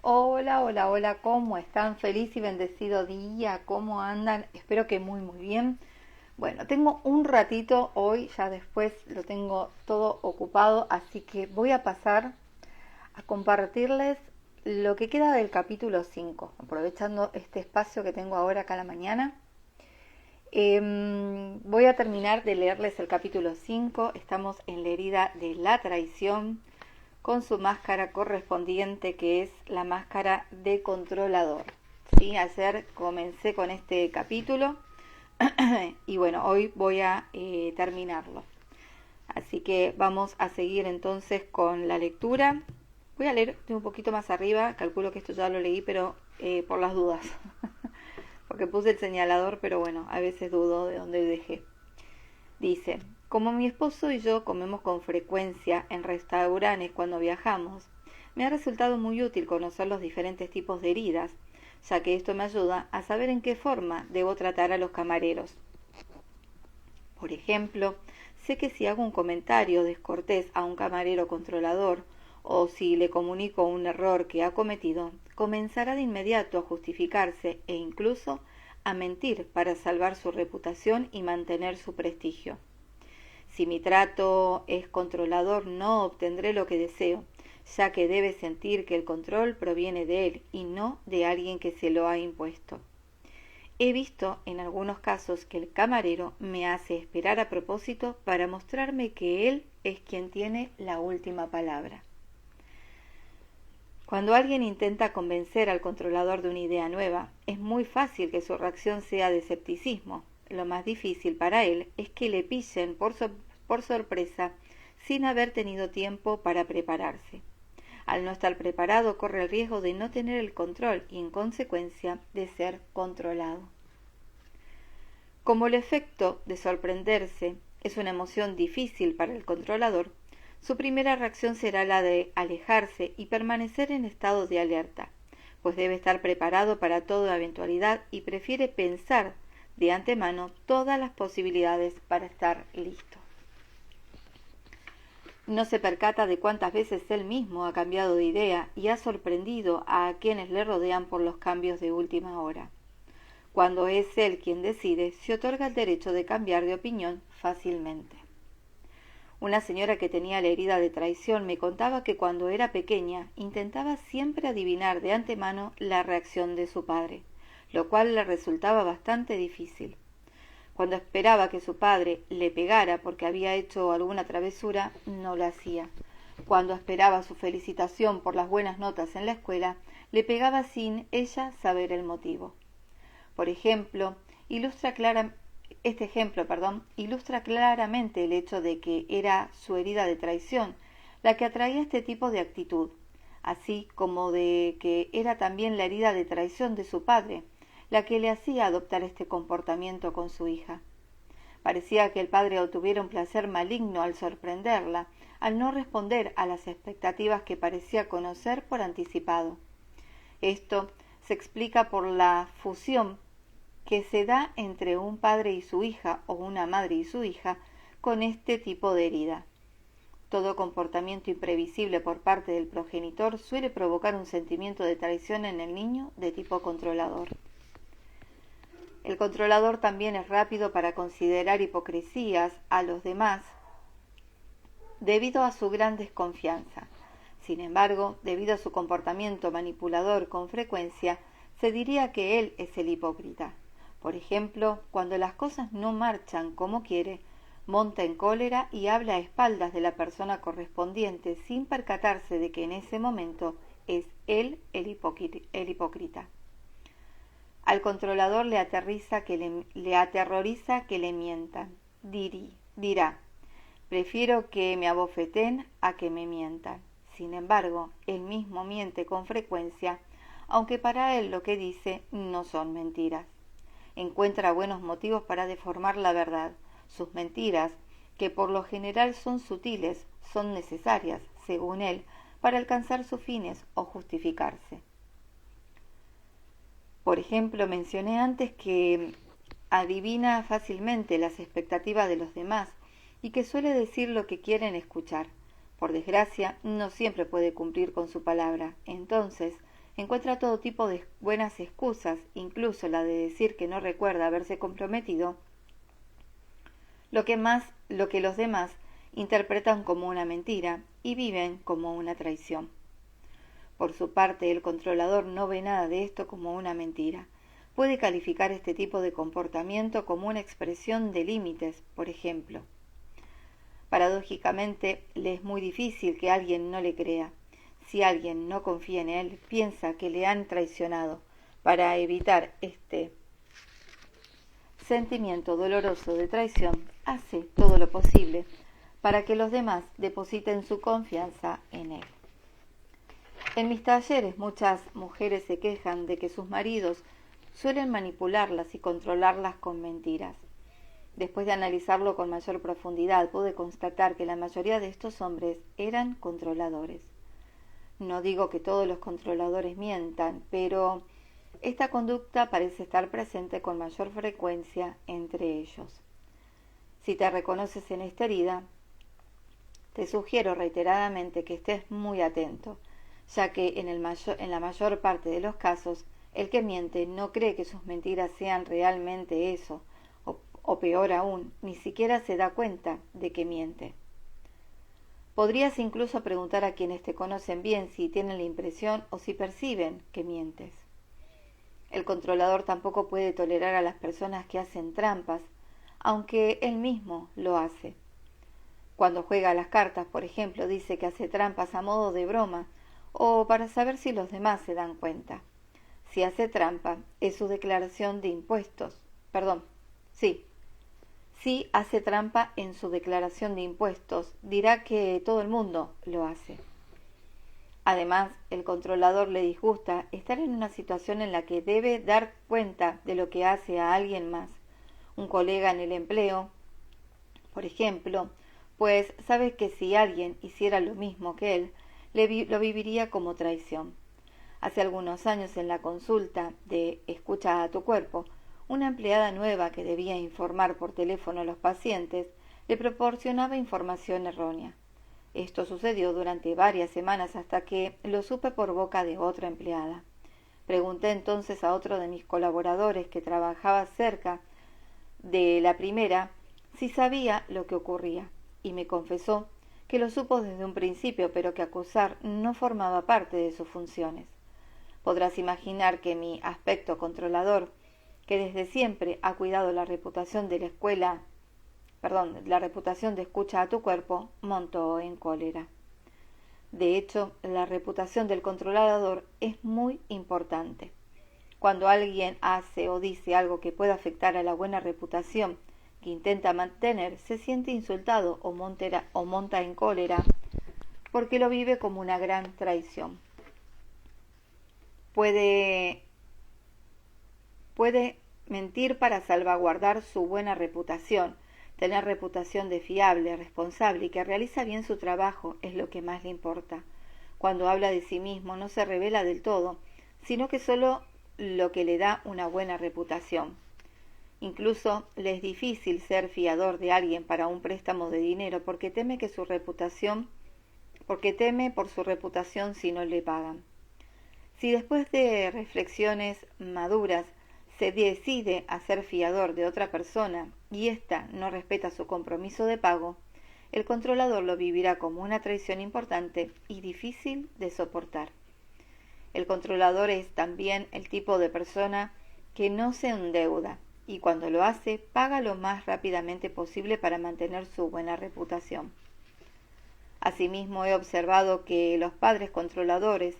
Hola, hola, hola, ¿cómo están? Feliz y bendecido día, ¿cómo andan? Espero que muy, muy bien. Bueno, tengo un ratito hoy, ya después lo tengo todo ocupado, así que voy a pasar a compartirles lo que queda del capítulo 5, aprovechando este espacio que tengo ahora acá a la mañana. Voy a terminar de leerles el capítulo 5. Estamos en la herida de la traición con su máscara correspondiente, que es la máscara de controlador. ¿Sí? Ayer comencé con este capítulo y bueno, hoy voy a terminarlo. Así que vamos a seguir entonces con la lectura. Voy a leer de un poquito más arriba, calculo que esto ya lo leí, pero por las dudas, porque puse el señalador, pero bueno, a veces dudo de dónde dejé. Dice, como mi esposo y yo comemos con frecuencia en restaurantes cuando viajamos, me ha resultado muy útil conocer los diferentes tipos de heridas, ya que esto me ayuda a saber en qué forma debo tratar a los camareros. Por ejemplo, sé que si hago un comentario descortés a un camarero controlador o si le comunico un error que ha cometido, comenzará de inmediato a justificarse e incluso a mentir para salvar su reputación y mantener su prestigio. Si mi trato es controlador, no obtendré lo que deseo, ya que debe sentir que el control proviene de él y no de alguien que se lo ha impuesto. He visto en algunos casos que el camarero me hace esperar a propósito para mostrarme que él es quien tiene la última palabra. Cuando alguien intenta convencer al controlador de una idea nueva, es muy fácil que su reacción sea de escepticismo. Lo más difícil para él es que le pillen por sorpresa sin haber tenido tiempo para prepararse. Al no estar preparado, corre el riesgo de no tener el control y, en consecuencia, de ser controlado. Como el efecto de sorprenderse es una emoción difícil para el controlador, su primera reacción será la de alejarse y permanecer en estado de alerta, pues debe estar preparado para toda eventualidad y prefiere pensar de antemano todas las posibilidades para estar listo. No se percata de cuántas veces él mismo ha cambiado de idea y ha sorprendido a quienes le rodean por los cambios de última hora. Cuando es él quien decide, se otorga el derecho de cambiar de opinión fácilmente. Una señora que tenía la herida de traición me contaba que cuando era pequeña intentaba siempre adivinar de antemano la reacción de su padre, lo cual le resultaba bastante difícil. Cuando esperaba que su padre le pegara porque había hecho alguna travesura, no lo hacía. Cuando esperaba su felicitación por las buenas notas en la escuela, le pegaba sin ella saber el motivo. Por ejemplo, este ejemplo ilustra claramente el hecho de que era su herida de traición la que atraía este tipo de actitud, así como de que era también la herida de traición de su padre la que le hacía adoptar este comportamiento con su hija. Parecía que el padre obtuviera un placer maligno al sorprenderla, al no responder a las expectativas que parecía conocer por anticipado. Esto se explica por la fusión que se da entre un padre y su hija o una madre y su hija con este tipo de herida. Todo comportamiento imprevisible por parte del progenitor suele provocar un sentimiento de traición en el niño de tipo controlador. El controlador también es rápido para considerar hipocresías a los demás debido a su gran desconfianza. Sin embargo, debido a su comportamiento manipulador con frecuencia, se diría que él es el hipócrita. Por ejemplo, cuando las cosas no marchan como quiere, monta en cólera y habla a espaldas de la persona correspondiente sin percatarse de que en ese momento es él el hipócrita. Al controlador le aterroriza que le mientan. Dirá, prefiero que me abofeten a que me mientan. Sin embargo, él mismo miente con frecuencia, aunque para él lo que dice no son mentiras. Encuentra buenos motivos para deformar la verdad. Sus mentiras, que por lo general son sutiles, son necesarias, según él, para alcanzar sus fines o justificarse. Por ejemplo, mencioné antes que adivina fácilmente las expectativas de los demás y que suele decir lo que quieren escuchar. Por desgracia, no siempre puede cumplir con su palabra. Entonces, encuentra todo tipo de buenas excusas, incluso la de decir que no recuerda haberse comprometido, lo que los demás interpretan como una mentira y viven como una traición. Por su parte, el controlador no ve nada de esto como una mentira. Puede calificar este tipo de comportamiento como una expresión de límites, por ejemplo. Paradójicamente, le es muy difícil que alguien no le crea. Si alguien no confía en él, piensa que le han traicionado. Para evitar este sentimiento doloroso de traición, hace todo lo posible para que los demás depositen su confianza en él. En mis talleres muchas mujeres se quejan de que sus maridos suelen manipularlas y controlarlas con mentiras. Después de analizarlo con mayor profundidad, pude constatar que la mayoría de estos hombres eran controladores. No digo que todos los controladores mientan, pero esta conducta parece estar presente con mayor frecuencia entre ellos. Si te reconoces en esta herida, te sugiero reiteradamente que estés muy atento, ya que en la mayor parte de los casos, el que miente no cree que sus mentiras sean realmente eso, o peor aún, ni siquiera se da cuenta de que miente. Podrías incluso preguntar a quienes te conocen bien si tienen la impresión o si perciben que mientes. El controlador tampoco puede tolerar a las personas que hacen trampas, aunque él mismo lo hace. Cuando juega a las cartas, por ejemplo, dice que hace trampas a modo de broma o para saber si los demás se dan cuenta. Si hace trampa, es su declaración de impuestos. Si hace trampa en su declaración de impuestos, dirá que todo el mundo lo hace. Además, el controlador le disgusta estar en una situación en la que debe dar cuenta de lo que hace a alguien más, un colega en el empleo, por ejemplo, pues sabe que si alguien hiciera lo mismo que él, lo viviría como traición. Hace algunos años en la consulta de Escucha a tu cuerpo, una empleada nueva que debía informar por teléfono a los pacientes le proporcionaba información errónea. Esto sucedió durante varias semanas hasta que lo supe por boca de otra empleada. Pregunté entonces a otro de mis colaboradores que trabajaba cerca de la primera si sabía lo que ocurría, y me confesó que lo supo desde un principio, pero que acusar no formaba parte de sus funciones. Podrás imaginar que mi aspecto controlador, que desde siempre ha cuidado la reputación de la reputación de Escucha a tu cuerpo, montó en cólera. De hecho, la reputación del controlador es muy importante. Cuando alguien hace o dice algo que pueda afectar a la buena reputación que intenta mantener, se siente insultado o monta en cólera porque lo vive como una gran traición. Puede mentir para salvaguardar su buena reputación. Tener reputación de fiable, responsable y que realiza bien su trabajo es lo que más le importa. Cuando habla de sí mismo no se revela del todo, sino que solo lo que le da una buena reputación. Incluso le es difícil ser fiador de alguien para un préstamo de dinero porque teme por su reputación si no le pagan. Si después de reflexiones maduras se decide a ser fiador de otra persona y ésta no respeta su compromiso de pago, el controlador lo vivirá como una traición importante y difícil de soportar. El controlador es también el tipo de persona que no se endeuda y cuando lo hace paga lo más rápidamente posible para mantener su buena reputación. Asimismo, he observado que los padres controladores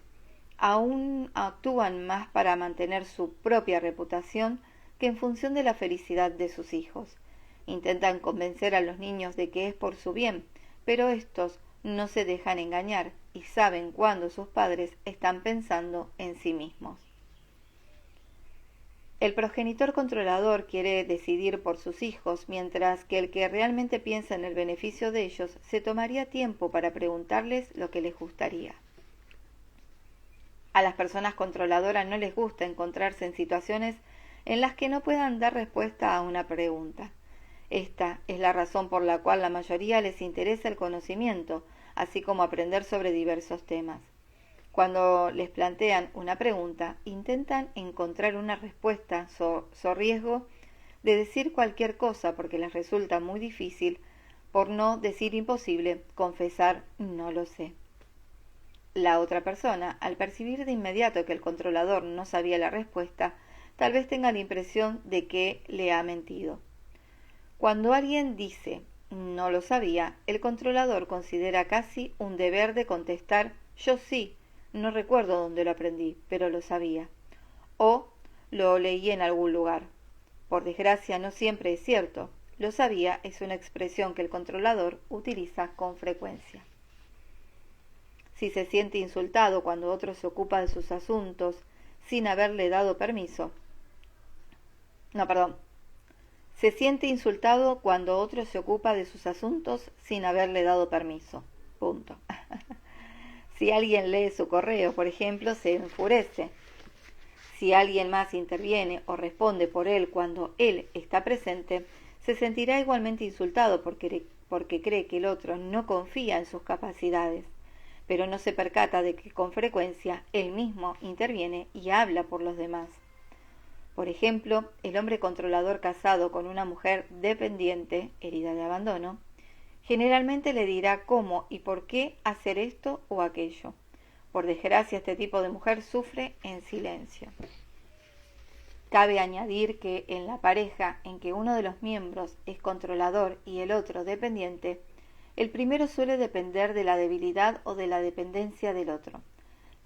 aún actúan más para mantener su propia reputación que en función de la felicidad de sus hijos. Intentan convencer a los niños de que es por su bien, pero estos no se dejan engañar y saben cuándo sus padres están pensando en sí mismos. El progenitor controlador quiere decidir por sus hijos, mientras que el que realmente piensa en el beneficio de ellos se tomaría tiempo para preguntarles lo que les gustaría. A las personas controladoras no les gusta encontrarse en situaciones en las que no puedan dar respuesta a una pregunta. Esta es la razón por la cual la mayoría les interesa el conocimiento, así como aprender sobre diversos temas. Cuando les plantean una pregunta, intentan encontrar una respuesta so riesgo de decir cualquier cosa porque les resulta muy difícil, por no decir imposible, confesar no lo sé. La otra persona, al percibir de inmediato que el controlador no sabía la respuesta, tal vez tenga la impresión de que le ha mentido. Cuando alguien dice no lo sabía, el controlador considera casi un deber de contestar yo sí, no recuerdo dónde lo aprendí, pero lo sabía. O lo leí en algún lugar. Por desgracia, no siempre es cierto. Lo sabía es una expresión que el controlador utiliza con frecuencia. Si se siente insultado cuando otro se ocupa de sus asuntos sin haberle dado permiso. Se siente insultado cuando otro se ocupa de sus asuntos sin haberle dado permiso. Punto. Si alguien lee su correo, por ejemplo, se enfurece. Si alguien más interviene o responde por él cuando él está presente, se sentirá igualmente insultado porque cree que el otro no confía en sus capacidades, pero no se percata de que con frecuencia él mismo interviene y habla por los demás. Por ejemplo, el hombre controlador casado con una mujer dependiente, herida de abandono, generalmente le dirá cómo y por qué hacer esto o aquello. Por desgracia, este tipo de mujer sufre en silencio. Cabe añadir que en la pareja en que uno de los miembros es controlador y el otro dependiente, el primero suele depender de la debilidad o de la dependencia del otro.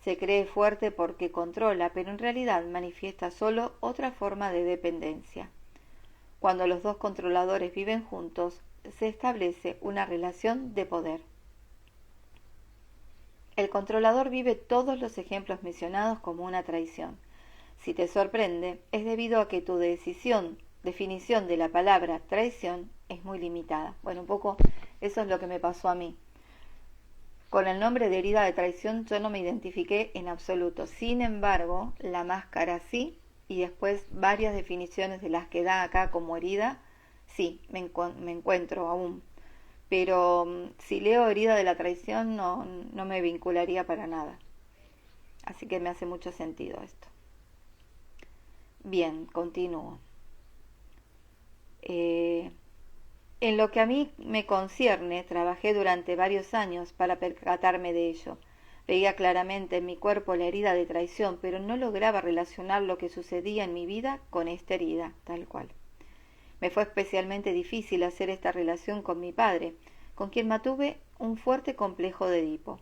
Se cree fuerte porque controla, pero en realidad manifiesta solo otra forma de dependencia. Cuando los dos controladores viven juntos, se establece una relación de poder. El controlador vive todos los ejemplos mencionados como una traición. Si te sorprende, es debido a que tu definición de la palabra traición es muy limitada. Bueno, un poco eso es lo que me pasó a mí. Con el nombre de herida de traición yo no me identifiqué en absoluto. Sin embargo, la máscara sí, y después varias definiciones de las que da acá como herida, sí, me encuentro aún. Pero si leo herida de la traición no me vincularía para nada. Así que me hace mucho sentido esto. Bien, continúo. En lo que a mí me concierne, trabajé durante varios años para percatarme de ello. Veía claramente en mi cuerpo la herida de traición, pero no lograba relacionar lo que sucedía en mi vida con esta herida, tal cual. Me fue especialmente difícil hacer esta relación con mi padre, con quien mantuve un fuerte complejo de Edipo.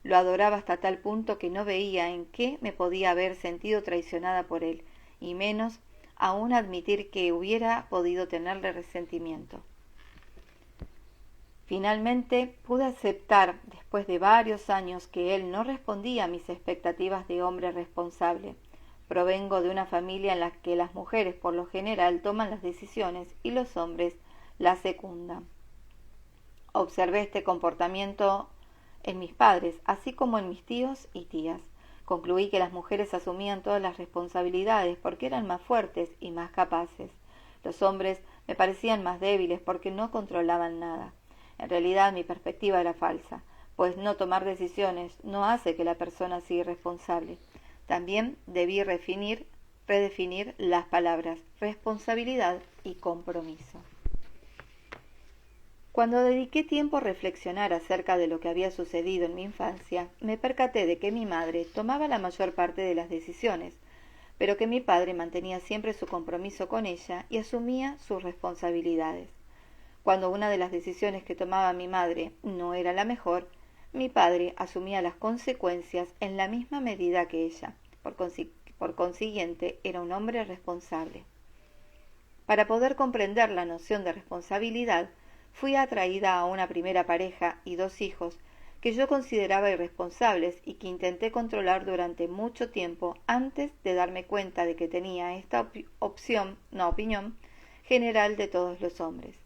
Lo adoraba hasta tal punto que no veía en qué me podía haber sentido traicionada por él, y menos aún admitir que hubiera podido tenerle resentimiento. Finalmente pude aceptar, después de varios años, que él no respondía a mis expectativas de hombre responsable. Provengo de una familia en la que las mujeres por lo general toman las decisiones y los hombres las secundan. Observé este comportamiento en mis padres, así como en mis tíos y tías. Concluí que las mujeres asumían todas las responsabilidades porque eran más fuertes y más capaces. Los hombres me parecían más débiles porque no controlaban nada. En realidad mi perspectiva era falsa, pues no tomar decisiones no hace que la persona sea irresponsable. También debí redefinir las palabras responsabilidad y compromiso. Cuando dediqué tiempo a reflexionar acerca de lo que había sucedido en mi infancia, me percaté de que mi madre tomaba la mayor parte de las decisiones, pero que mi padre mantenía siempre su compromiso con ella y asumía sus responsabilidades. Cuando una de las decisiones que tomaba mi madre no era la mejor, mi padre asumía las consecuencias en la misma medida que ella. Por consiguiente, era un hombre responsable. Para poder comprender la noción de responsabilidad, fui atraída a una primera pareja y 2 hijos que yo consideraba irresponsables y que intenté controlar durante mucho tiempo antes de darme cuenta de que tenía esta opinión general de todos los hombres.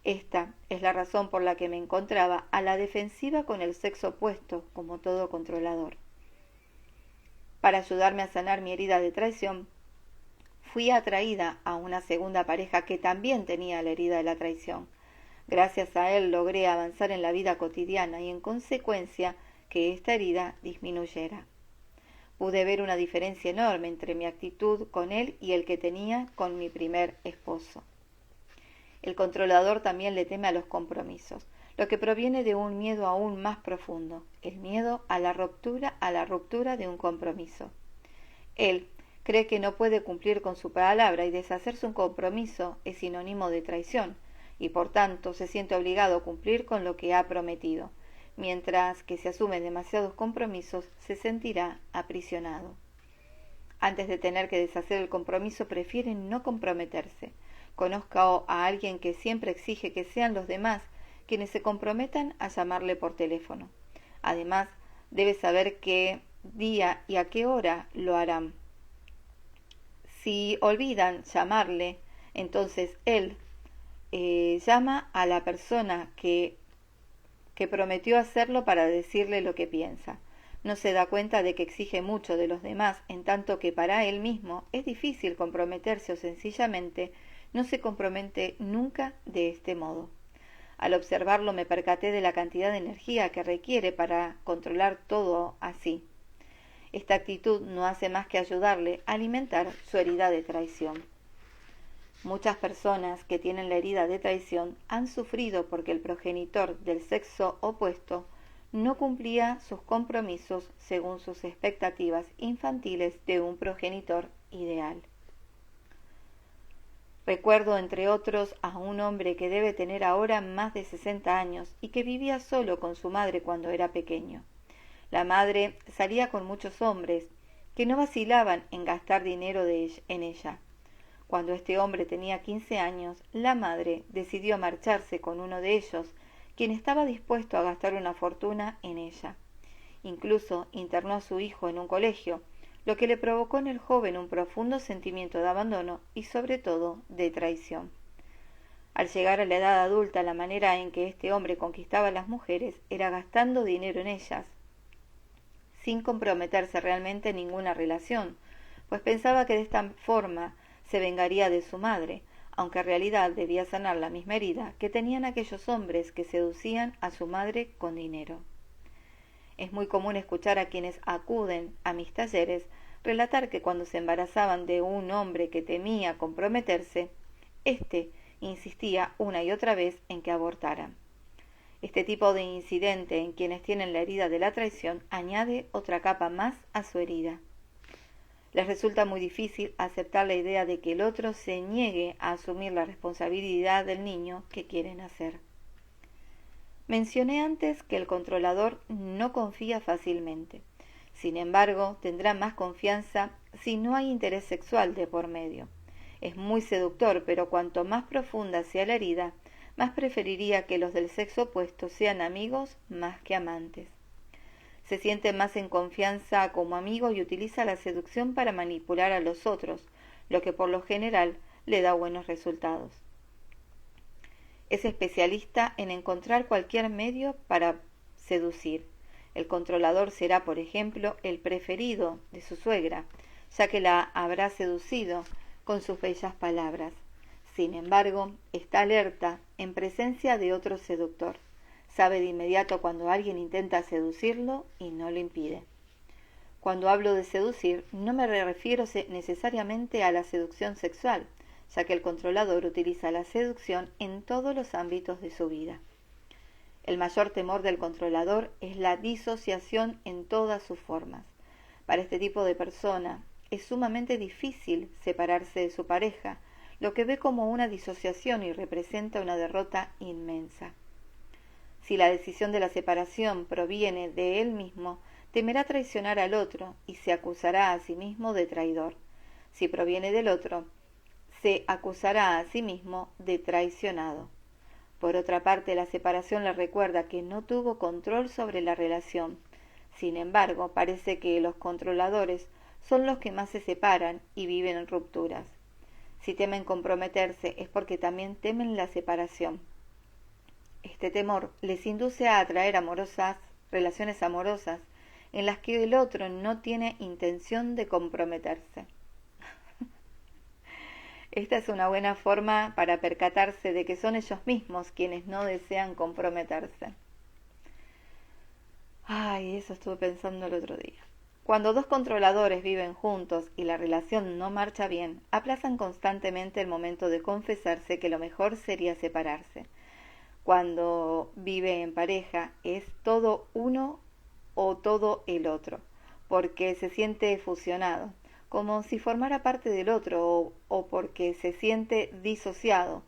Esta es la razón por la que me encontraba a la defensiva con el sexo opuesto, como todo controlador. Para ayudarme a sanar mi herida de traición, fui atraída a una segunda pareja que también tenía la herida de la traición. Gracias a él logré avanzar en la vida cotidiana y en consecuencia que esta herida disminuyera. Pude ver una diferencia enorme entre mi actitud con él y el que tenía con mi primer esposo. El controlador también le teme a los compromisos, lo que proviene de un miedo aún más profundo, el miedo a la ruptura de un compromiso. Él cree que no puede cumplir con su palabra y deshacerse un compromiso es sinónimo de traición, y por tanto se siente obligado a cumplir con lo que ha prometido, mientras que si asume demasiados compromisos se sentirá aprisionado. Antes de tener que deshacer el compromiso prefiere no comprometerse. Conozco a alguien que siempre exige que sean los demás quienes se comprometan a llamarle por teléfono. Además, debe saber qué día y a qué hora lo harán. Si olvidan llamarle, entonces él llama a la persona que prometió hacerlo para decirle lo que piensa. No se da cuenta de que exige mucho de los demás, en tanto que para él mismo es difícil comprometerse o sencillamente no se compromete nunca de este modo. Al observarlo me percaté de la cantidad de energía que requiere para controlar todo así. Esta actitud no hace más que ayudarle a alimentar su herida de traición. Muchas personas que tienen la herida de traición han sufrido porque el progenitor del sexo opuesto no cumplía sus compromisos según sus expectativas infantiles de un progenitor ideal. Recuerdo, entre otros, a un hombre que debe tener ahora más de 60 años y que vivía solo con su madre cuando era pequeño. La madre salía con muchos hombres que no vacilaban en gastar dinero en ella. Cuando este hombre tenía 15 años, la madre decidió marcharse con uno de ellos, quien estaba dispuesto a gastar una fortuna en ella. Incluso internó a su hijo en un colegio, lo que le provocó en el joven un profundo sentimiento de abandono y sobre todo de traición. Al llegar a la edad adulta, la manera en que este hombre conquistaba a las mujeres era gastando dinero en ellas, sin comprometerse realmente en ninguna relación, pues pensaba que de esta forma se vengaría de su madre, aunque en realidad debía sanar la misma herida que tenían aquellos hombres que seducían a su madre con dinero. Es muy común escuchar a quienes acuden a mis talleres relatar que cuando se embarazaban de un hombre que temía comprometerse, éste insistía una y otra vez en que abortaran. Este tipo de incidente en quienes tienen la herida de la traición añade otra capa más a su herida. Les resulta muy difícil aceptar la idea de que el otro se niegue a asumir la responsabilidad del niño que quieren hacer. Mencioné antes que el controlador no confía fácilmente. Sin embargo, tendrá más confianza si no hay interés sexual de por medio. Es muy seductor, pero cuanto más profunda sea la herida, más preferiría que los del sexo opuesto sean amigos más que amantes. Se siente más en confianza como amigo y utiliza la seducción para manipular a los otros, lo que por lo general le da buenos resultados. Es especialista en encontrar cualquier medio para seducir. El controlador será, por ejemplo, el preferido de su suegra, ya que la habrá seducido con sus bellas palabras. Sin embargo, está alerta en presencia de otro seductor. Sabe de inmediato cuando alguien intenta seducirlo y no lo impide. Cuando hablo de seducir, no me refiero necesariamente a la seducción sexual, ya que el controlador utiliza la seducción en todos los ámbitos de su vida. El mayor temor del controlador es la disociación en todas sus formas. Para este tipo de persona es sumamente difícil separarse de su pareja, lo que ve como una disociación y representa una derrota inmensa. Si la decisión de la separación proviene de él mismo, temerá traicionar al otro y se acusará a sí mismo de traidor. Si proviene del otro, se acusará a sí mismo de traicionado. Por otra parte, la separación le recuerda que no tuvo control sobre la relación. Sin embargo, parece que los controladores son los que más se separan y viven en rupturas. Si temen comprometerse es porque también temen la separación. Este temor les induce a atraer relaciones amorosas en las que el otro no tiene intención de comprometerse. Esta es una buena forma para percatarse de que son ellos mismos quienes no desean comprometerse. Ay, eso estuve pensando el otro día. Cuando dos controladores viven juntos y la relación no marcha bien, aplazan constantemente el momento de confesarse que lo mejor sería separarse. Cuando vive en pareja es todo uno o todo el otro, porque se siente fusionado, como si formara parte del otro o porque se siente disociado,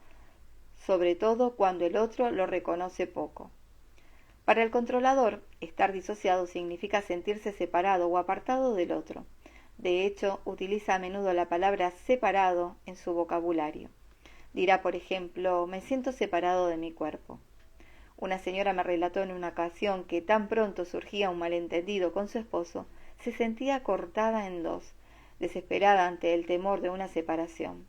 sobre todo cuando el otro lo reconoce poco. Para el controlador, estar disociado significa sentirse separado o apartado del otro. De hecho, utiliza a menudo la palabra separado en su vocabulario. Dirá, por ejemplo, me siento separado de mi cuerpo. Una señora me relató en una ocasión que tan pronto surgía un malentendido con su esposo, se sentía cortada en dos, desesperada ante el temor de una separación.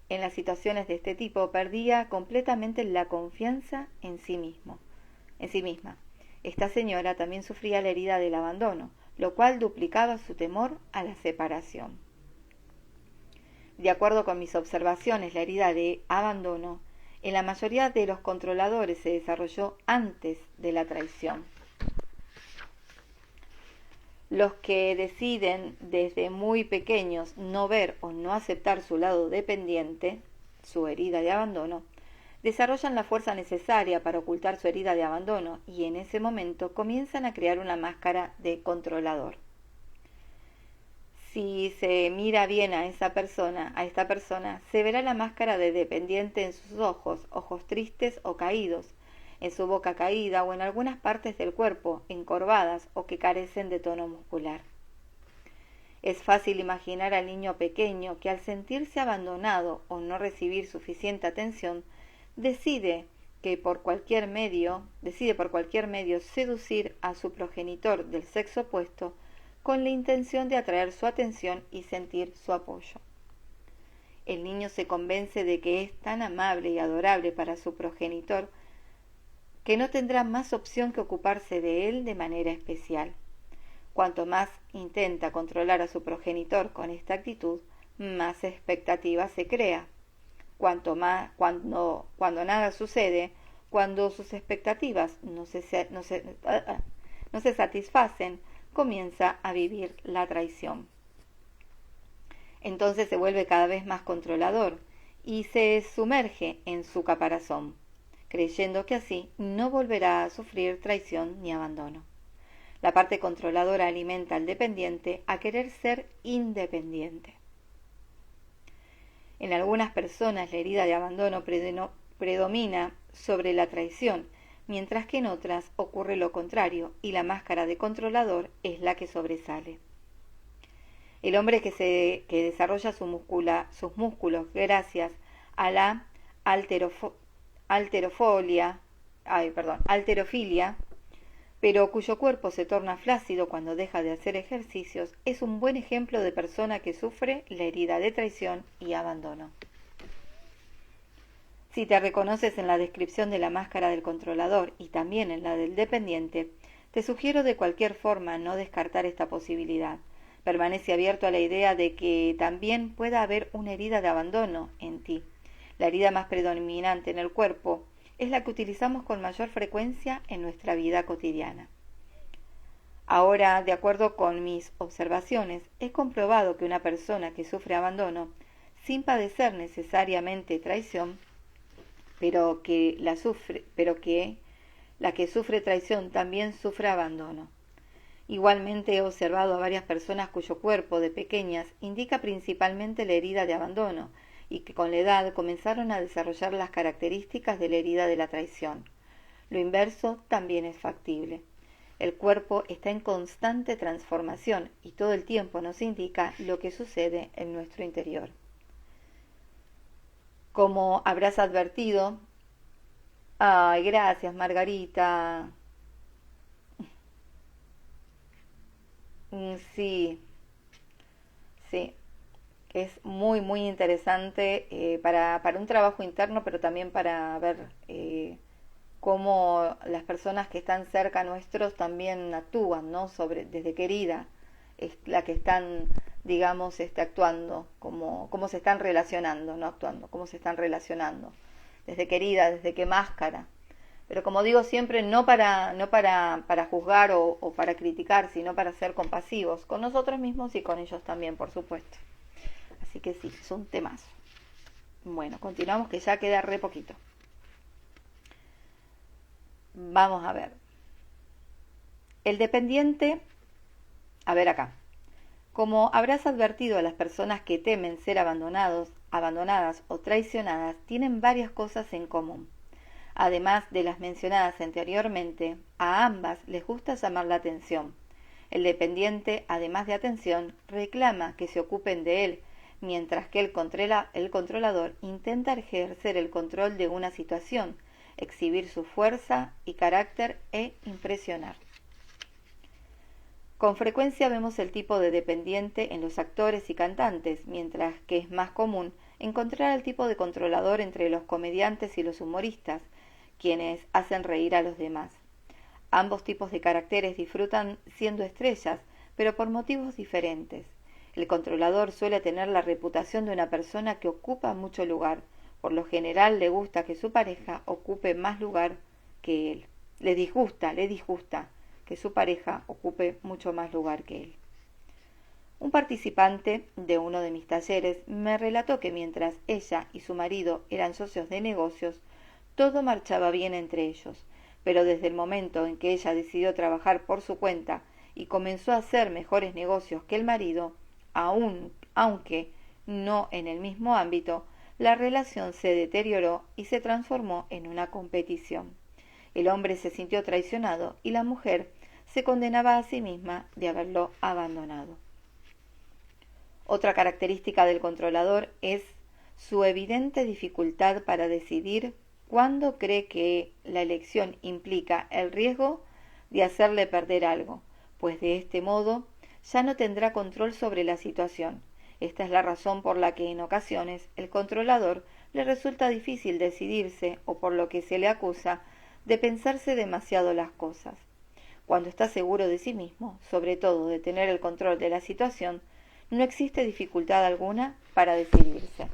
En las situaciones de este tipo perdía completamente la confianza en sí misma. Esta señora también sufría la herida del abandono, lo cual duplicaba su temor a la separación. De acuerdo con mis observaciones, la herida de abandono en la mayoría de los controladores se desarrolló antes de la traición. Los que deciden desde muy pequeños no ver o no aceptar su lado dependiente, su herida de abandono, desarrollan la fuerza necesaria para ocultar su herida de abandono y en ese momento comienzan a crear una máscara de controlador. Si se mira bien a esta persona, se verá la máscara de dependiente en sus ojos tristes o caídos, en su boca caída o en algunas partes del cuerpo, encorvadas o que carecen de tono muscular. Es fácil imaginar al niño pequeño que al sentirse abandonado o no recibir suficiente atención, decide por cualquier medio seducir a su progenitor del sexo opuesto con la intención de atraer su atención y sentir su apoyo. El niño se convence de que es tan amable y adorable para su progenitor que no tendrá más opción que ocuparse de él de manera especial. Cuanto más intenta controlar a su progenitor con esta actitud, más expectativa se crea. Cuando nada sucede, cuando sus expectativas no se satisfacen, comienza a vivir la traición. Entonces se vuelve cada vez más controlador y se sumerge en su caparazón, creyendo que así no volverá a sufrir traición ni abandono. La parte controladora alimenta al dependiente a querer ser independiente. En algunas personas la herida de abandono predomina sobre la traición, mientras que en otras ocurre lo contrario y la máscara de controlador es la que sobresale. El hombre que desarrolla sus músculos gracias a la alterofilia, pero cuyo cuerpo se torna flácido cuando deja de hacer ejercicios, es un buen ejemplo de persona que sufre la herida de traición y abandono. Si te reconoces en la descripción de la máscara del controlador y también en la del dependiente, te sugiero de cualquier forma no descartar esta posibilidad. Permanece abierto a la idea de que también pueda haber una herida de abandono en ti. La herida más predominante en el cuerpo es la que utilizamos con mayor frecuencia en nuestra vida cotidiana. Ahora, de acuerdo con mis observaciones, he comprobado que una persona que sufre abandono, sin padecer necesariamente traición, pero que la que sufre traición también sufre abandono. Igualmente he observado a varias personas cuyo cuerpo de pequeñas indica principalmente la herida de abandono y que con la edad comenzaron a desarrollar las características de la herida de la traición. Lo inverso también es factible. El cuerpo está en constante transformación y todo el tiempo nos indica lo que sucede en nuestro interior. Como habrás advertido, ay, gracias Margarita. Sí, es muy muy interesante para un trabajo interno, pero también para ver cómo las personas que están cerca nuestros también actúan, ¿no? Desde qué herida es la que están, digamos, actuando, cómo se están relacionando, no actuando, cómo se están relacionando, desde qué herida, desde qué máscara. Pero como digo siempre, no para juzgar o para criticar, sino para ser compasivos con nosotros mismos y con ellos también, por supuesto. Así que sí, es un temazo. Bueno, continuamos que ya queda re poquito. Vamos a ver. El dependiente, a ver acá. Como habrás advertido, a las personas que temen ser abandonadas o traicionadas tienen varias cosas en común. Además de las mencionadas anteriormente, a ambas les gusta llamar la atención. El dependiente, además de atención, reclama que se ocupen de él, mientras que el controlador intenta ejercer el control de una situación, exhibir su fuerza y carácter e impresionar. Con frecuencia vemos el tipo de dependiente en los actores y cantantes, mientras que es más común encontrar el tipo de controlador entre los comediantes y los humoristas, quienes hacen reír a los demás. Ambos tipos de caracteres disfrutan siendo estrellas, pero por motivos diferentes. El controlador suele tener la reputación de una persona que ocupa mucho lugar. Por lo general le gusta que su pareja ocupe más lugar que él. Le disgusta que su pareja ocupe mucho más lugar que él. Un participante de uno de mis talleres me relató que mientras ella y su marido eran socios de negocios, todo marchaba bien entre ellos, pero desde el momento en que ella decidió trabajar por su cuenta y comenzó a hacer mejores negocios que el marido, aunque no en el mismo ámbito, la relación se deterioró y se transformó en una competición. El hombre se sintió traicionado y la mujer se condenaba a sí misma de haberlo abandonado. Otra característica del controlador es su evidente dificultad para decidir cuándo cree que la elección implica el riesgo de hacerle perder algo, pues de este modo ya no tendrá control sobre la situación. Esta es la razón por la que en ocasiones el controlador le resulta difícil decidirse o por lo que se le acusa de pensarse demasiado las cosas. Cuando está seguro de sí mismo, sobre todo de tener el control de la situación, no existe dificultad alguna para decidirse.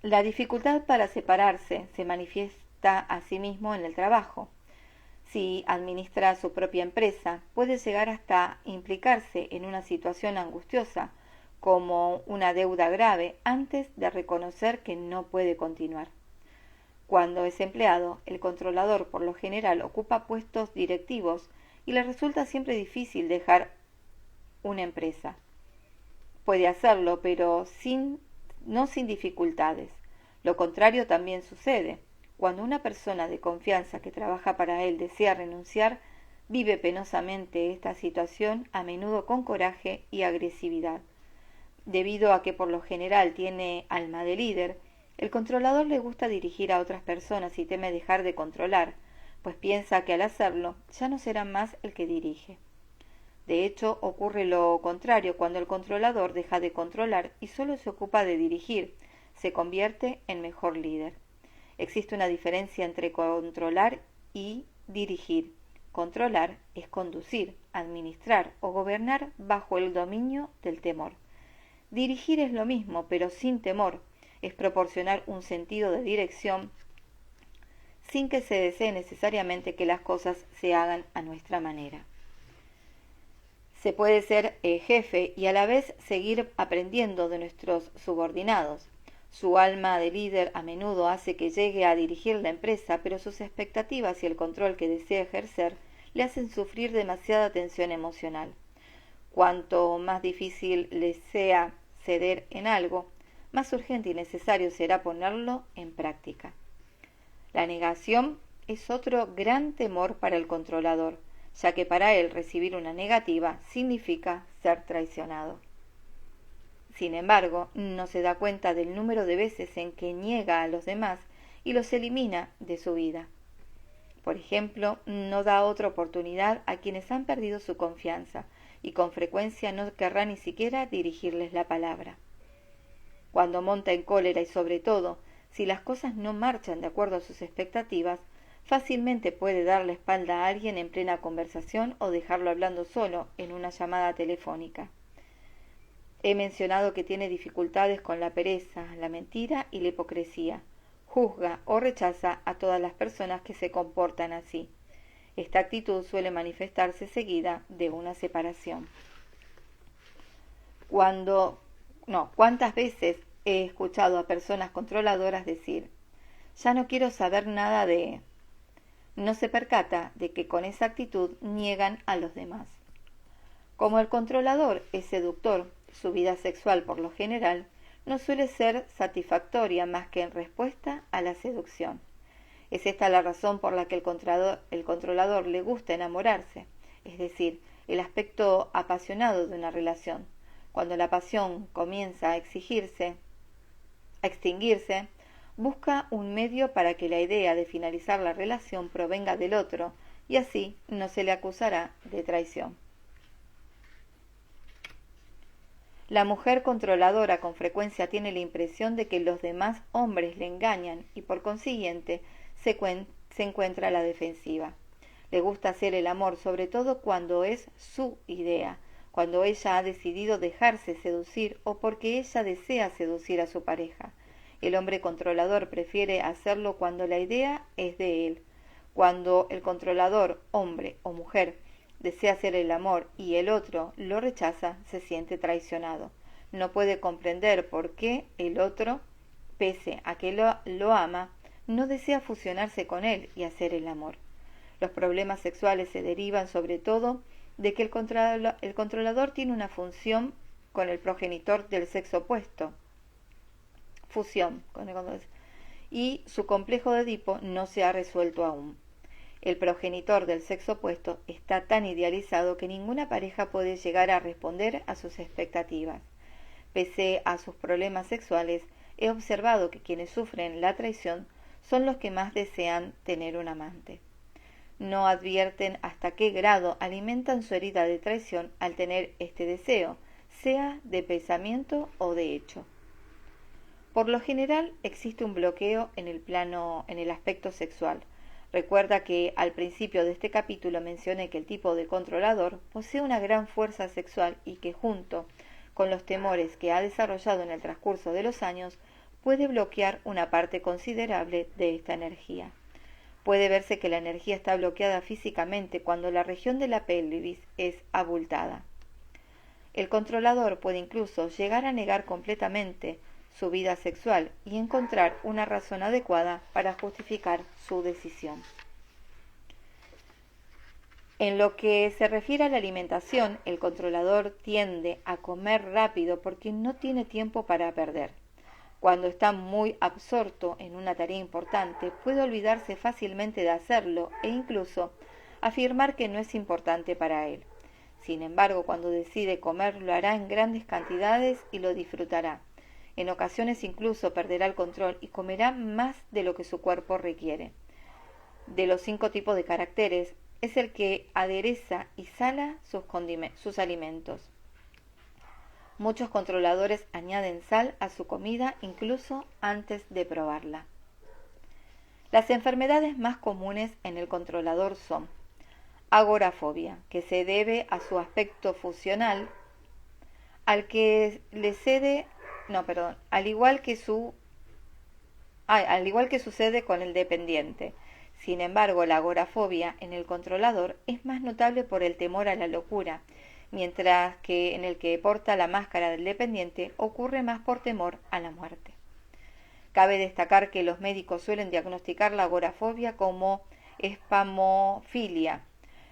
La dificultad para separarse se manifiesta asimismo en el trabajo. Si administra su propia empresa, puede llegar hasta implicarse en una situación angustiosa, como una deuda grave, antes de reconocer que no puede continuar. Cuando es empleado, el controlador por lo general ocupa puestos directivos y le resulta siempre difícil dejar una empresa. Puede hacerlo, pero no sin dificultades. Lo contrario también sucede. Cuando una persona de confianza que trabaja para él desea renunciar, vive penosamente esta situación, a menudo con coraje y agresividad. Debido a que por lo general tiene alma de líder, el controlador le gusta dirigir a otras personas y teme dejar de controlar, pues piensa que al hacerlo ya no será más el que dirige. De hecho, ocurre lo contrario cuando el controlador deja de controlar y solo se ocupa de dirigir, se convierte en mejor líder. Existe una diferencia entre controlar y dirigir. Controlar es conducir, administrar o gobernar bajo el dominio del temor. Dirigir es lo mismo, pero sin temor. Es proporcionar un sentido de dirección sin que se desee necesariamente que las cosas se hagan a nuestra manera. Se puede ser jefe y a la vez seguir aprendiendo de nuestros subordinados. Su alma de líder a menudo hace que llegue a dirigir la empresa, pero sus expectativas y el control que desea ejercer le hacen sufrir demasiada tensión emocional. Cuanto más difícil le sea ceder en algo, más urgente y necesario será ponerlo en práctica. La negación es otro gran temor para el controlador, ya que para él recibir una negativa significa ser traicionado. Sin embargo, no se da cuenta del número de veces en que niega a los demás y los elimina de su vida. Por ejemplo, no da otra oportunidad a quienes han perdido su confianza y con frecuencia no querrá ni siquiera dirigirles la palabra. Cuando monta en cólera y sobre todo, si las cosas no marchan de acuerdo a sus expectativas, fácilmente puede dar la espalda a alguien en plena conversación o dejarlo hablando solo en una llamada telefónica. He mencionado que tiene dificultades con la pereza, la mentira y la hipocresía. juzga o rechaza a todas las personas que se comportan así. Esta actitud suele manifestarse seguida de una separación. ¿Cuántas veces he escuchado a personas controladoras decir, ya no quiero saber nada de... No se percata de que con esa actitud niegan a los demás. Como el controlador es seductor, su vida sexual por lo general no suele ser satisfactoria más que en respuesta a la seducción. Es esta la razón por la que el controlador le gusta enamorarse, es decir, el aspecto apasionado de una relación. Cuando la pasión comienza a extinguirse, busca un medio para que la idea de finalizar la relación provenga del otro y así no se le acusará de traición. La mujer controladora con frecuencia tiene la impresión de que los demás hombres le engañan y por consiguiente se encuentra a la defensiva. Le gusta hacer el amor sobre todo cuando es su idea, cuando ella ha decidido dejarse seducir o porque ella desea seducir a su pareja. El hombre controlador prefiere hacerlo cuando la idea es de él. Cuando el controlador, hombre o mujer, desea hacer el amor y el otro lo rechaza, se siente traicionado. No puede comprender por qué el otro, pese a que lo ama, no desea fusionarse con él y hacer el amor. Los problemas sexuales se derivan sobre todo de que el controlador tiene una función con el progenitor del sexo opuesto, y su complejo de Edipo no se ha resuelto aún. El progenitor del sexo opuesto está tan idealizado que ninguna pareja puede llegar a responder a sus expectativas. Pese a sus problemas sexuales, he observado que quienes sufren la traición son los que más desean tener un amante. No advierten hasta qué grado alimentan su herida de traición al tener este deseo, sea de pensamiento o de hecho. Por lo general existe un bloqueo en el aspecto sexual. Recuerda que al principio de este capítulo mencioné que el tipo de controlador posee una gran fuerza sexual y que junto con los temores que ha desarrollado en el transcurso de los años puede bloquear una parte considerable de esta energía. Puede verse que la energía está bloqueada físicamente cuando la región de la pelvis es abultada. El controlador puede incluso llegar a negar completamente su vida sexual y encontrar una razón adecuada para justificar su decisión. En lo que se refiere a la alimentación, el controlador tiende a comer rápido porque no tiene tiempo para perder. Cuando está muy absorto en una tarea importante, puede olvidarse fácilmente de hacerlo e incluso afirmar que no es importante para él. Sin embargo, cuando decide comer, lo hará en grandes cantidades y lo disfrutará. En ocasiones incluso perderá el control y comerá más de lo que su cuerpo requiere. De los 5 tipos de caracteres, es el que adereza y sala sus alimentos. Muchos controladores añaden sal a su comida incluso antes de probarla. Las enfermedades más comunes en el controlador son agorafobia, que se debe a su aspecto funcional, al igual que sucede con el dependiente. Sin embargo, la agorafobia en el controlador es más notable por el temor a la locura, mientras que en el que porta la máscara del dependiente ocurre más por temor a la muerte. Cabe destacar que los médicos suelen diagnosticar la agorafobia como espamofilia.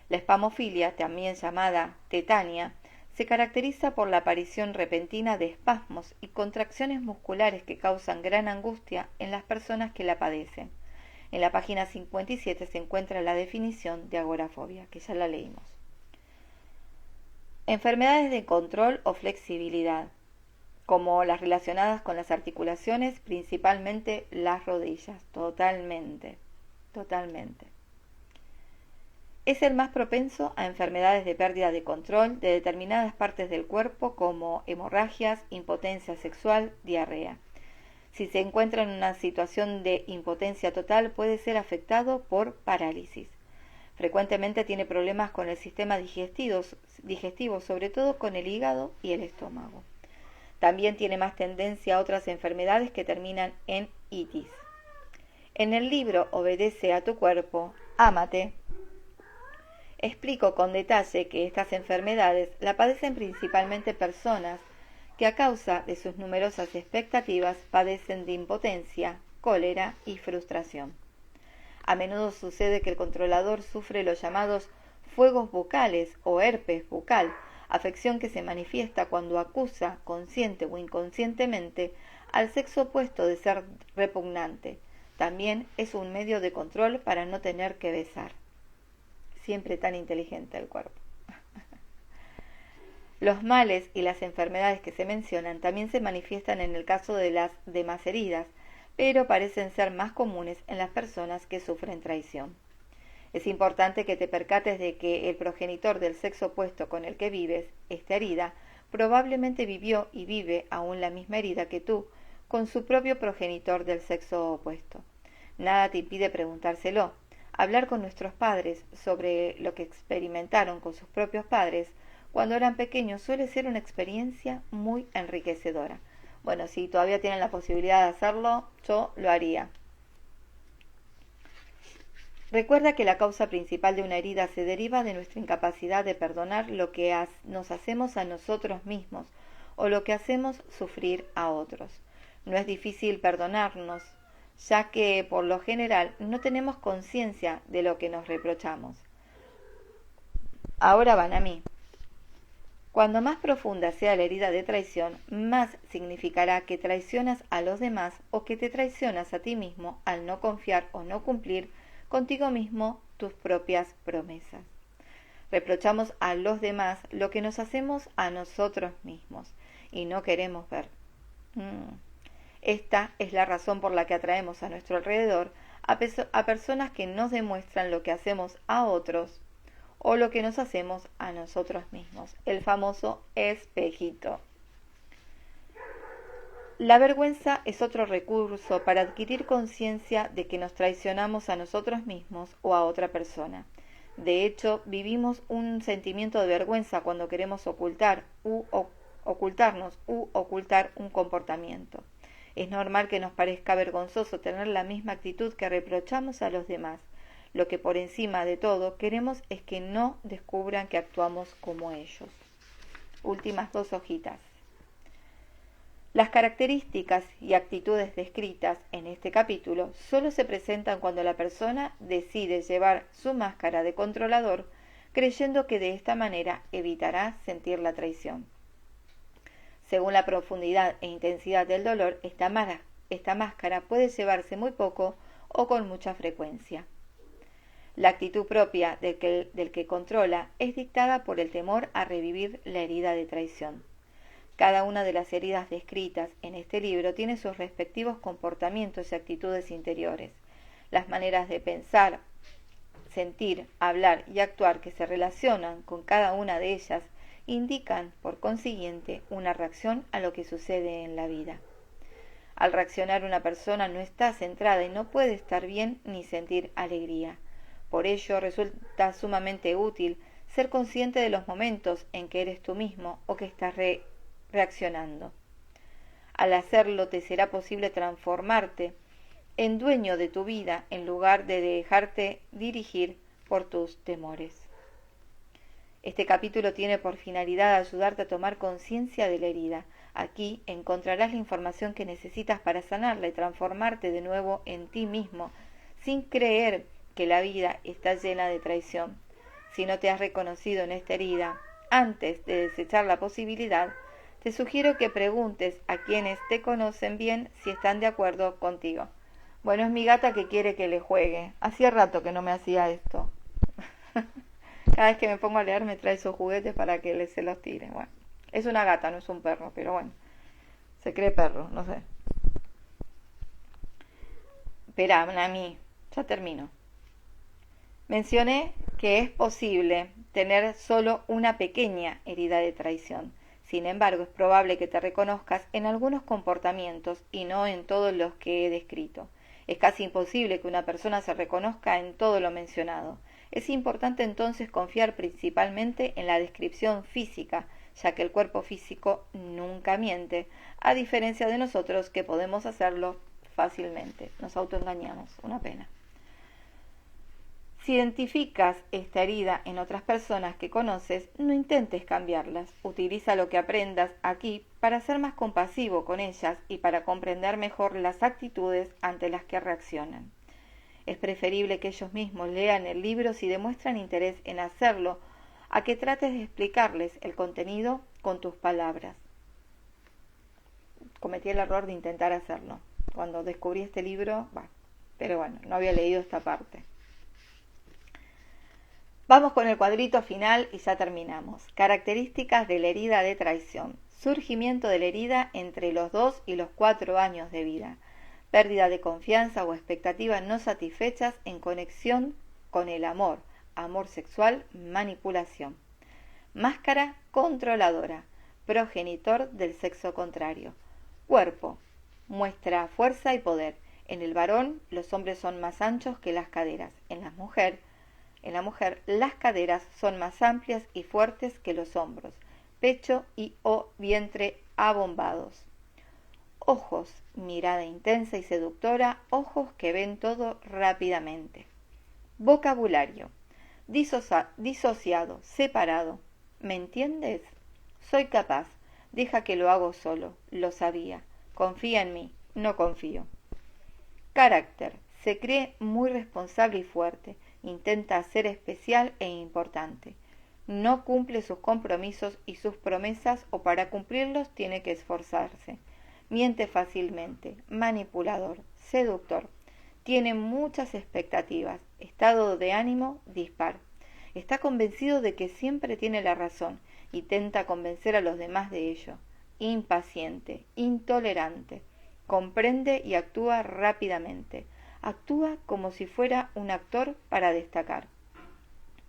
La espamofilia, también llamada tetania, se caracteriza por la aparición repentina de espasmos y contracciones musculares que causan gran angustia en las personas que la padecen. En la página 57 se encuentra la definición de agorafobia, que ya la leímos. Enfermedades de control o flexibilidad, como las relacionadas con las articulaciones, principalmente las rodillas, totalmente. Es el más propenso a enfermedades de pérdida de control de determinadas partes del cuerpo como hemorragias, impotencia sexual, diarrea. Si se encuentra en una situación de impotencia total, puede ser afectado por parálisis. Frecuentemente tiene problemas con el sistema digestivo, sobre todo con el hígado y el estómago. También tiene más tendencia a otras enfermedades que terminan en itis. En el libro Obedece a tu cuerpo, ámate, explico con detalle que estas enfermedades la padecen principalmente personas que a causa de sus numerosas expectativas padecen de impotencia, cólera y frustración. A menudo sucede que el controlador sufre los llamados fuegos bucales o herpes bucal, afección que se manifiesta cuando acusa, consciente o inconscientemente, al sexo opuesto de ser repugnante. También es un medio de control para no tener que besar. Siempre tan inteligente el cuerpo. Los males y las enfermedades que se mencionan también se manifiestan en el caso de las demás heridas, pero parecen ser más comunes en las personas que sufren traición. Es importante que te percates de que el progenitor del sexo opuesto con el que vives esta herida probablemente vivió y vive aún la misma herida que tú con su propio progenitor del sexo opuesto. Nada te impide preguntárselo. Hablar con nuestros padres sobre lo que experimentaron con sus propios padres cuando eran pequeños suele ser una experiencia muy enriquecedora. Bueno, si todavía tienen la posibilidad de hacerlo, yo lo haría. Recuerda que la causa principal de una herida se deriva de nuestra incapacidad de perdonar lo que nos hacemos a nosotros mismos o lo que hacemos sufrir a otros. No es difícil perdonarnos, ya que por lo general no tenemos conciencia de lo que nos reprochamos. Ahora van a mí. Cuando más profunda sea la herida de traición, más significará que traicionas a los demás o que te traicionas a ti mismo al no confiar o no cumplir contigo mismo tus propias promesas. Reprochamos a los demás lo que nos hacemos a nosotros mismos y no queremos ver. Esta es la razón por la que atraemos a nuestro alrededor a personas que nos demuestran lo que hacemos a otros o lo que nos hacemos a nosotros mismos. El famoso espejito. La vergüenza es otro recurso para adquirir conciencia de que nos traicionamos a nosotros mismos o a otra persona. De hecho, vivimos un sentimiento de vergüenza cuando queremos ocultarnos u ocultar un comportamiento. Es normal que nos parezca vergonzoso tener la misma actitud que reprochamos a los demás. Lo que por encima de todo queremos es que no descubran que actuamos como ellos. Últimas 2 hojitas. Las características y actitudes descritas en este capítulo solo se presentan cuando la persona decide llevar su máscara de controlador, creyendo que de esta manera evitará sentir la traición. Según la profundidad e intensidad del dolor, esta máscara puede llevarse muy poco o con mucha frecuencia. La actitud propia del que controla es dictada por el temor a revivir la herida de traición. Cada una de las heridas descritas en este libro tiene sus respectivos comportamientos y actitudes interiores. Las maneras de pensar, sentir, hablar y actuar que se relacionan con cada una de ellas indican, por consiguiente, una reacción a lo que sucede en la vida. Al reaccionar una persona no está centrada y no puede estar bien ni sentir alegría. Por ello resulta sumamente útil ser consciente de los momentos en que eres tú mismo o que estás reaccionando. Al hacerlo te será posible transformarte en dueño de tu vida en lugar de dejarte dirigir por tus temores. Este capítulo tiene por finalidad ayudarte a tomar conciencia de la herida. Aquí encontrarás la información que necesitas para sanarla y transformarte de nuevo en ti mismo, sin creer que la vida está llena de traición. Si no te has reconocido en esta herida, antes de desechar la posibilidad, te sugiero que preguntes a quienes te conocen bien si están de acuerdo contigo. Bueno, es mi gata que quiere que le juegue. Hacía rato que no me hacía esto. Cada vez que me pongo a leer me trae sus juguetes para que se los tire. Bueno, es una gata, no es un perro, pero bueno, se cree perro, no sé. Espera, a mí, ya termino. Mencioné que es posible tener solo una pequeña herida de traición. Sin embargo, es probable que te reconozcas en algunos comportamientos y no en todos los que he descrito. Es casi imposible que una persona se reconozca en todo lo mencionado. Es importante entonces confiar principalmente en la descripción física, ya que el cuerpo físico nunca miente, a diferencia de nosotros que podemos hacerlo fácilmente, nos autoengañamos, una pena. Si identificas esta herida en otras personas que conoces, no intentes cambiarlas. Utiliza lo que aprendas aquí para ser más compasivo con ellas y para comprender mejor las actitudes ante las que reaccionan. Es preferible que ellos mismos lean el libro si demuestran interés en hacerlo, a que trates de explicarles el contenido con tus palabras. Cometí el error de intentar hacerlo. Cuando descubrí este libro, pero bueno, no había leído esta parte. Vamos con el cuadrito final y ya terminamos. Características de la herida de traición. Surgimiento de la herida entre los 2 y los 4 años de vida. Pérdida de confianza o expectativas no satisfechas en conexión con el amor. Amor sexual, manipulación. Máscara controladora. Progenitor del sexo contrario. Cuerpo. Muestra fuerza y poder. En el varón, los hombres son más anchos que las caderas. En la mujer, las caderas son más amplias y fuertes que los hombros, pecho y o vientre abombados. Ojos, mirada intensa y seductora, ojos que ven todo rápidamente. Vocabulario, disociado, separado. ¿Me entiendes? Soy capaz, deja que lo hago solo, lo sabía. Confía en mí, no confío. Carácter, se cree muy responsable y fuerte. Intenta ser especial e importante. No cumple sus compromisos y sus promesas o para cumplirlos tiene que esforzarse. Miente fácilmente, manipulador, seductor. Tiene muchas expectativas. Estado de ánimo dispar. Está convencido de que siempre tiene la razón. Intenta convencer a los demás de ello. Impaciente, intolerante. Comprende y actúa rápidamente. Actúa como si fuera un actor para destacar.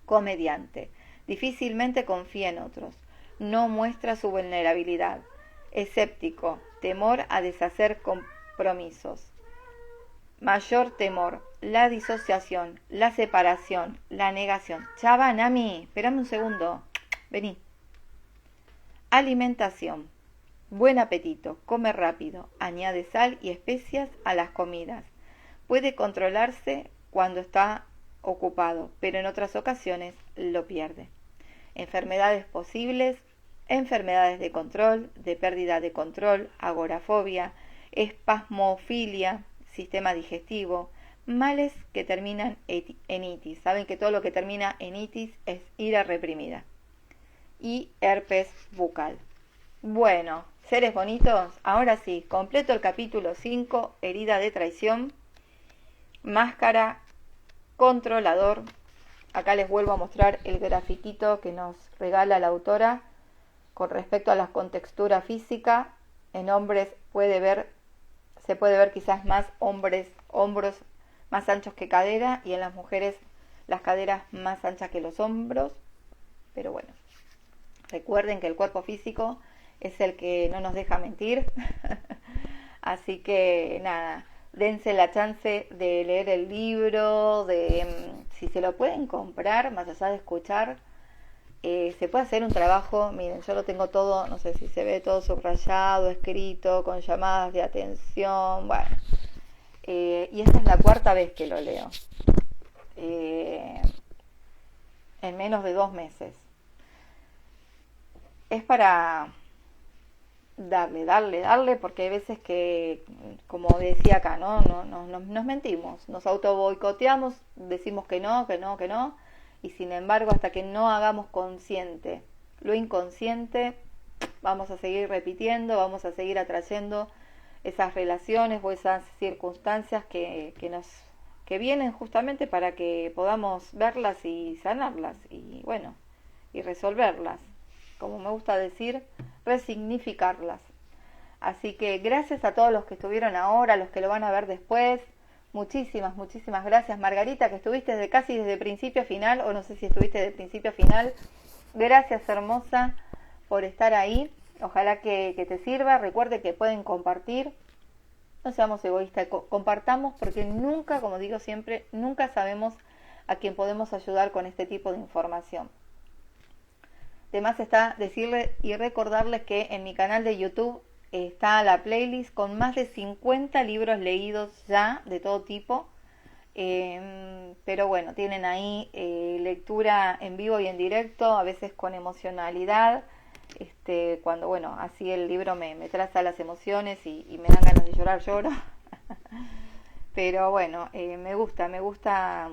Comediante. Difícilmente confía en otros. No muestra su vulnerabilidad. Escéptico. Temor a deshacer compromisos. Mayor temor. La disociación. La separación. La negación. Chava, Nami, espérame un segundo. Vení. Alimentación. Buen apetito. Come rápido. Añade sal y especias a las comidas. Puede controlarse cuando está ocupado, pero en otras ocasiones lo pierde. Enfermedades posibles, enfermedades de control, de pérdida de control, agorafobia, espasmofilia, sistema digestivo, males que terminan en itis. Saben que todo lo que termina en itis es ira reprimida. Y herpes bucal. Bueno, seres bonitos, ahora sí, completo el capítulo 5, herida de traición. Máscara, controlador. Acá les vuelvo a mostrar el grafiquito que nos regala la autora con respecto a la contextura física. En hombres se puede ver quizás más hombros más anchos que cadera, y en las mujeres las caderas más anchas que los hombros. Pero bueno, recuerden que el cuerpo físico es el que no nos deja mentir. Así que nada, dense la chance de leer el libro, si se lo pueden comprar, más allá de escuchar, se puede hacer un trabajo. Miren, yo lo tengo todo, no sé si se ve, todo subrayado, escrito, con llamadas de atención, bueno. Y esta es la 4ª vez que lo leo, en menos de 2 meses. Es para darle, porque hay veces que, como decía acá, ¿no? Nos mentimos, nos auto boicoteamos, decimos que no, y sin embargo, hasta que no hagamos consciente lo inconsciente, vamos a seguir repitiendo, vamos a seguir atrayendo esas relaciones o esas circunstancias que vienen justamente para que podamos verlas y sanarlas, y bueno, y resolverlas, como me gusta decir, resignificarlas. Así que gracias a todos los que estuvieron ahora, los que lo van a ver después. Muchísimas gracias, Margarita, que estuviste casi desde principio a final, o no sé si estuviste de principio a final. Gracias, hermosa, por estar ahí. Ojalá que te sirva. Recuerde que pueden compartir. No seamos egoístas, compartamos, porque nunca, como digo siempre, nunca sabemos a quién podemos ayudar con este tipo de información. Además está decirles y recordarles que en mi canal de YouTube está la playlist con más de 50 libros leídos ya de todo tipo. Pero bueno, tienen ahí lectura en vivo y en directo, a veces con emocionalidad, cuando bueno, así el libro me traza las emociones y me dan ganas de llorar, lloro. Pero bueno, me gusta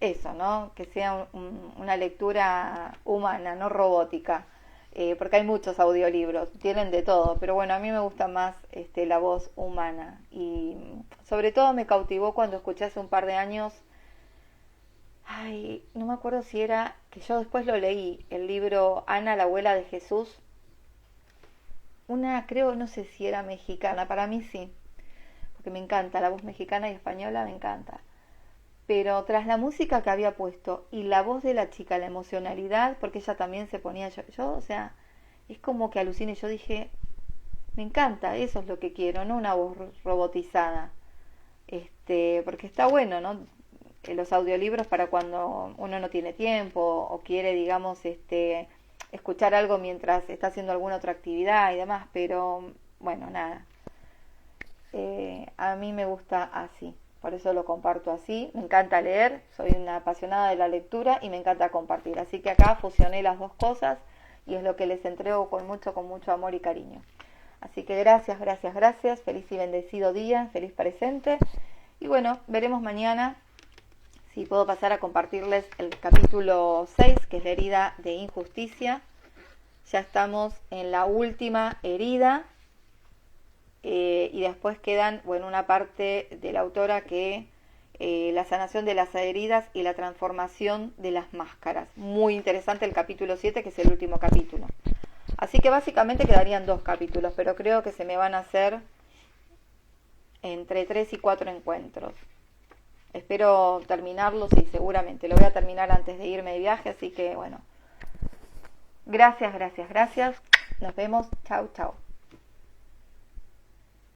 eso, ¿no? Que sea una lectura humana, no robótica, porque hay muchos audiolibros, tienen de todo, pero bueno, a mí me gusta más la voz humana y sobre todo me cautivó cuando escuché hace un par de años, ay, no me acuerdo si era, que yo después lo leí, el libro Ana, la abuela de Jesús, una creo, no sé si era mexicana, para mí sí, porque me encanta, la voz mexicana y española me encanta. Pero tras la música que había puesto y la voz de la chica, la emocionalidad, porque ella también se ponía, o sea, es como que aluciné, yo dije, me encanta, eso es lo que quiero, no una voz robotizada, porque está bueno, ¿no? Los audiolibros para cuando uno no tiene tiempo o quiere, digamos, escuchar algo mientras está haciendo alguna otra actividad y demás, pero bueno, nada, a mí me gusta así, por eso lo comparto así. Me encanta leer, soy una apasionada de la lectura y me encanta compartir. Así que acá fusioné las dos cosas y es lo que les entrego con mucho amor y cariño. Así que gracias, gracias, gracias. Feliz y bendecido día, feliz presente. Y bueno, veremos mañana si puedo pasar a compartirles el capítulo 6, que es la herida de injusticia. Ya estamos en la última herida. Y después quedan, bueno, una parte de la autora que la sanación de las heridas y la transformación de las máscaras. Muy interesante el capítulo 7, que es el último capítulo. Así que básicamente quedarían 2 capítulos, pero creo que se me van a hacer entre 3 y 4 encuentros. Espero terminarlos y seguramente lo voy a terminar antes de irme de viaje, así que bueno. Gracias, gracias, gracias. Nos vemos. Chau, chau.